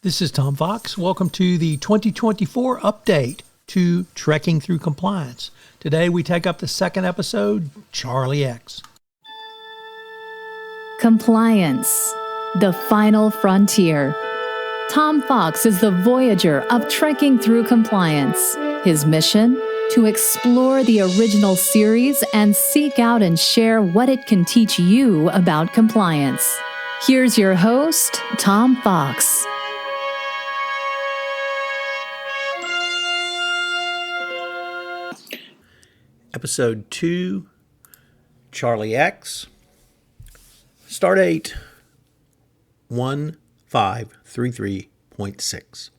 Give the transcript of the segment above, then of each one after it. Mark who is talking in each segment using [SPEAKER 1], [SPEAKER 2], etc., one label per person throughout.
[SPEAKER 1] This is Tom Fox. Welcome to the 2024 update to Trekking Through Compliance. Today we take up the second episode, Charlie X.
[SPEAKER 2] Compliance, the final frontier. Tom Fox is the voyager of Trekking Through Compliance. His mission? To explore the original series and seek out and share what it can teach you about compliance. Here's your host, Tom Fox.
[SPEAKER 1] Episode 2, Charlie X. Stardate 1533.6.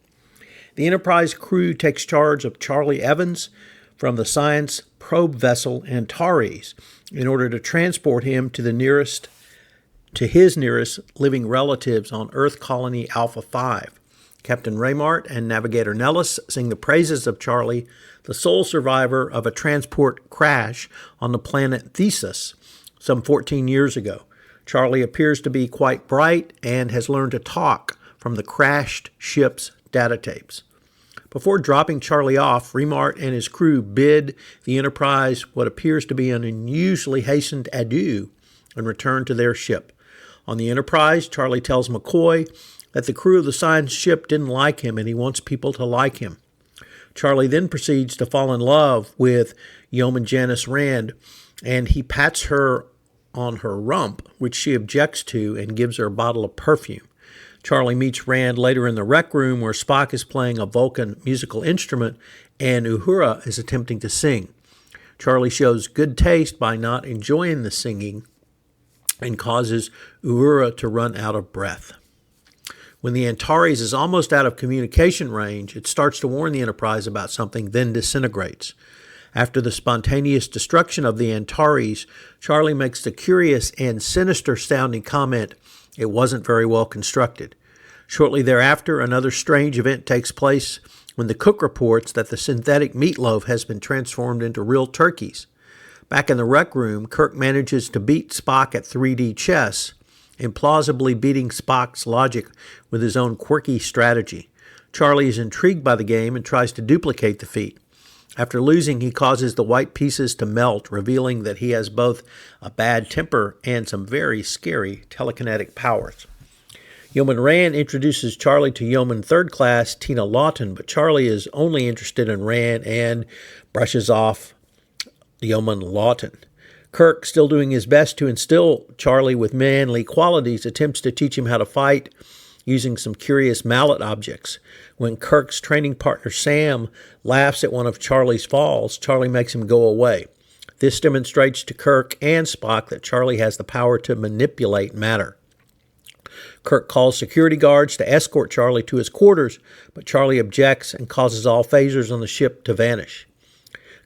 [SPEAKER 1] The Enterprise crew takes charge of Charlie Evans from the science probe vessel Antares in order to transport him to his nearest living relatives on Earth Colony Alpha 5. Captain Raymart and Navigator Nellis sing the praises of Charlie, the sole survivor of a transport crash on the planet Thesis some 14 years ago. Charlie appears to be quite bright and has learned to talk from the crashed ship's data tapes. Before dropping Charlie off, Raymart and his crew bid the Enterprise what appears to be an unusually hastened adieu and return to their ship. On the Enterprise, Charlie tells McCoy that the crew of the science ship didn't like him and he wants people to like him. Charlie then proceeds to fall in love with Yeoman Janice Rand, and he pats her on her rump, which she objects to, and gives her a bottle of perfume. Charlie meets Rand later in the rec room where Spock is playing a Vulcan musical instrument and Uhura is attempting to sing. Charlie shows good taste by not enjoying the singing and causes Uhura to run out of breath. When the Antares is almost out of communication range, it starts to warn the Enterprise about something, then disintegrates. After the spontaneous destruction of the Antares, Charlie makes the curious and sinister-sounding comment, "It wasn't very well constructed." Shortly thereafter, another strange event takes place when the cook reports that the synthetic meatloaf has been transformed into real turkeys. Back in the rec room, Kirk manages to beat Spock at 3D chess, implausibly beating Spock's logic with his own quirky strategy. Charlie is intrigued by the game and tries to duplicate the feat. After losing, he causes the white pieces to melt, revealing that he has both a bad temper and some very scary telekinetic powers. Yeoman Rand introduces Charlie to Yeoman Third Class Tina Lawton, but Charlie is only interested in Rand and brushes off Yeoman Lawton. Kirk, still doing his best to instill Charlie with manly qualities, attempts to teach him how to fight using some curious mallet objects. When Kirk's training partner Sam laughs at one of Charlie's falls, Charlie makes him go away. This demonstrates to Kirk and Spock that Charlie has the power to manipulate matter. Kirk calls security guards to escort Charlie to his quarters, but Charlie objects and causes all phasers on the ship to vanish.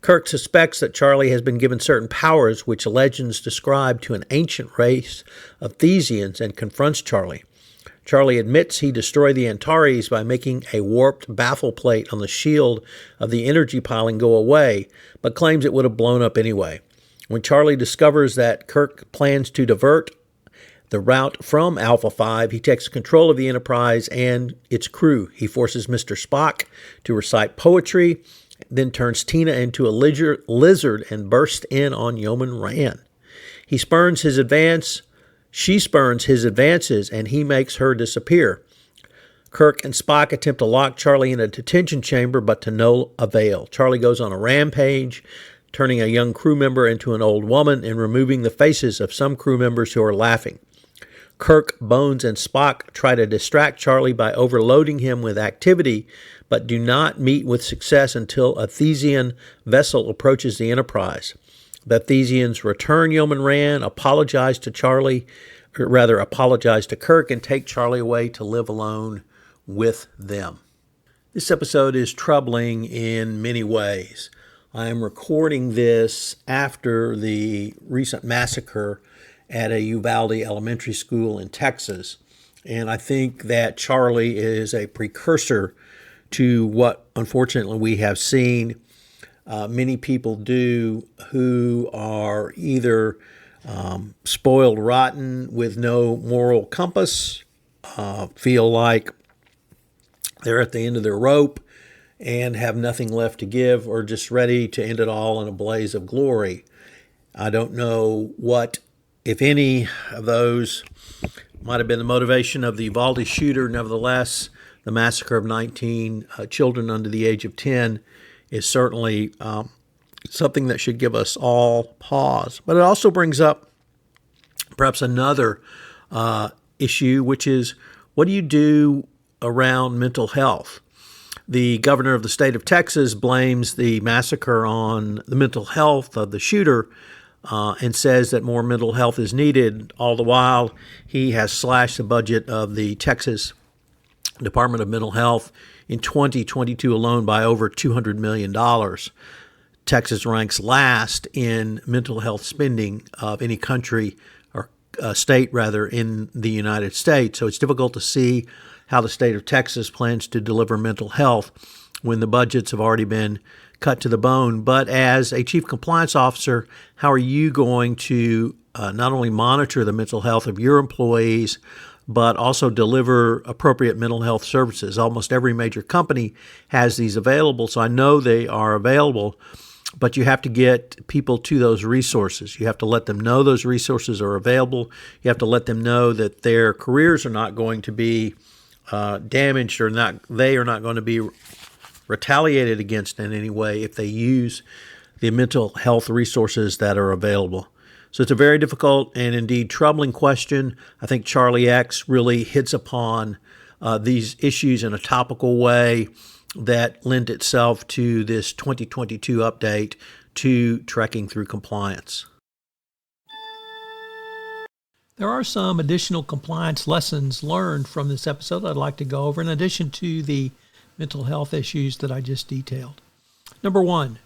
[SPEAKER 1] Kirk suspects that Charlie has been given certain powers which legends describe to an ancient race of Thesians and confronts Charlie. Charlie admits he destroyed the Antares by making a warped baffle plate on the shield of the energy piling go away, but claims it would have blown up anyway. When Charlie discovers that Kirk plans to divert the route from Alpha 5, he takes control of the Enterprise and its crew. He forces Mr. Spock to recite poetry, then turns Tina into a lizard and bursts in on Yeoman Rand. She spurns his advances, and he makes her disappear. Kirk and Spock attempt to lock Charlie in a detention chamber, but to no avail. Charlie goes on a rampage, turning a young crew member into an old woman and removing the faces of some crew members who are laughing. Kirk, Bones, and Spock try to distract Charlie by overloading him with activity, but do not meet with success until a Thesian vessel approaches the Enterprise. The Thesians return Yeoman Rand, apologize to Kirk, and take Charlie away to live alone with them. This episode is troubling in many ways. I am recording this after the recent massacre at a Uvalde elementary school in Texas, and I think that Charlie is a precursor to what, unfortunately, we have seen many people do who are either spoiled rotten with no moral compass, feel like they're at the end of their rope and have nothing left to give, or just ready to end it all in a blaze of glory. I don't know what, if any, of those might have been the motivation of the Uvalde shooter. Nevertheless, the massacre of 19 children under the age of 10 is certainly something that should give us all pause. But it also brings up perhaps another issue, which is, what do you do around mental health? The governor of the state of Texas blames the massacre on the mental health of the shooter and says that more mental health is needed. All the while, he has slashed the budget of the Texas Department of Mental Health in 2022 alone by over $200 million. Texas ranks last in mental health spending of any country or state, rather, in the United States. So it's difficult to see how the state of Texas plans to deliver mental health when the budgets have already been cut to the bone. But as a chief compliance officer, how are you going to not only monitor the mental health of your employees, but also deliver appropriate mental health services? Almost every major company has these available, so I know they are available, but you have to get people to those resources. You have to let them know those resources are available. You have to let them know that their careers are not going to be damaged, or they are not going to be retaliated against in any way if they use the mental health resources that are available. So it's a very difficult and indeed troubling question. I think Charlie X really hits upon these issues in a topical way that lend itself to this 2022 update to Trekking Through Compliance. There are some additional compliance lessons learned from this episode I'd like to go over, in addition to the mental health issues that I just detailed. Number one,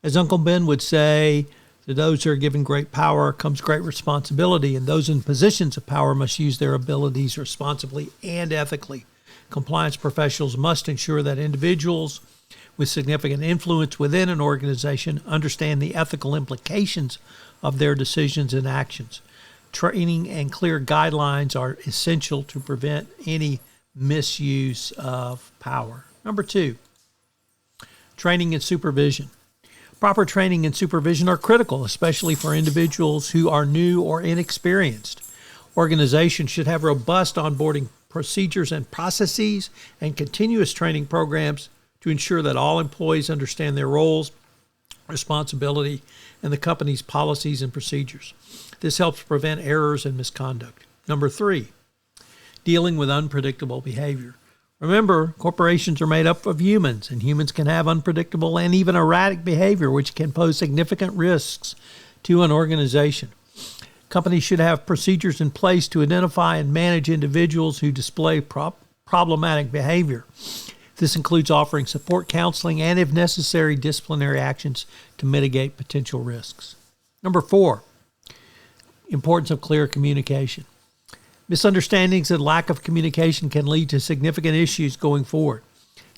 [SPEAKER 1] as Uncle Ben would say, to those who are given great power comes great responsibility, and those in positions of power must use their abilities responsibly and ethically. Compliance professionals must ensure that individuals with significant influence within an organization understand the ethical implications of their decisions and actions. Training and clear guidelines are essential to prevent any misuse of power. Number two, training and supervision. Proper training and supervision are critical, especially for individuals who are new or inexperienced. Organizations should have robust onboarding procedures and processes and continuous training programs to ensure that all employees understand their roles, responsibility, and the company's policies and procedures. This helps prevent errors and misconduct. Number three, dealing with unpredictable behavior. Remember, corporations are made up of humans, and humans can have unpredictable and even erratic behavior, which can pose significant risks to an organization. Companies should have procedures in place to identify and manage individuals who display problematic behavior. This includes offering support counseling and, if necessary, disciplinary actions to mitigate potential risks. Number four, importance of clear communication. Misunderstandings and lack of communication can lead to significant issues going forward.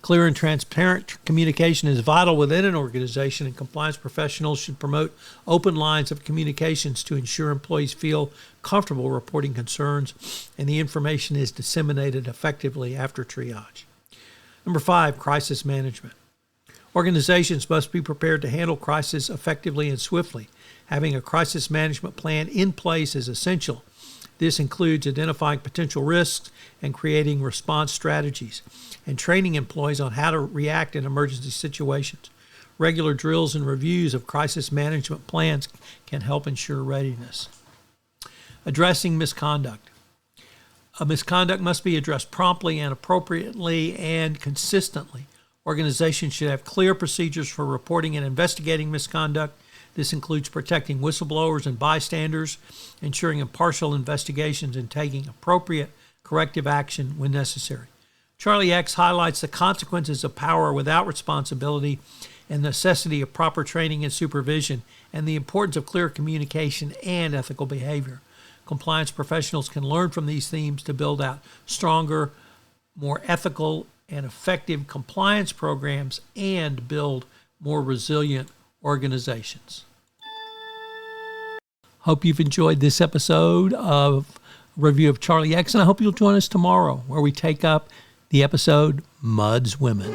[SPEAKER 1] Clear and transparent communication is vital within an organization, and compliance professionals should promote open lines of communications to ensure employees feel comfortable reporting concerns and the information is disseminated effectively after triage. Number five, crisis management. Organizations must be prepared to handle crisis effectively and swiftly. Having a crisis management plan in place is essential. This includes identifying potential risks and creating response strategies, and training employees on how to react in emergency situations. Regular drills and reviews of crisis management plans can help ensure readiness. Addressing misconduct. A misconduct must be addressed promptly and appropriately and consistently. Organizations should have clear procedures for reporting and investigating misconduct. This includes protecting whistleblowers and bystanders, ensuring impartial investigations, and taking appropriate corrective action when necessary. Charlie X highlights the consequences of power without responsibility and the necessity of proper training and supervision, and the importance of clear communication and ethical behavior. Compliance professionals can learn from these themes to build out stronger, more ethical, and effective compliance programs and build more resilient organizations. Hope you've enjoyed this episode of Review of Charlie X, and I hope you'll join us tomorrow, where we take up The episode, Mudd's Women.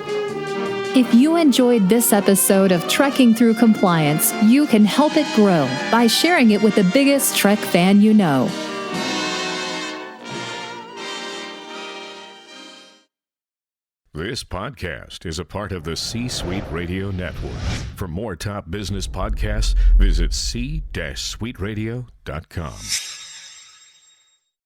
[SPEAKER 2] If you enjoyed this episode of Trekking Through Compliance, you can help it grow by sharing it with the biggest Trek fan you know.
[SPEAKER 3] This podcast is a part of the C-Suite Radio Network. For more top business podcasts, visit c-suiteradio.com.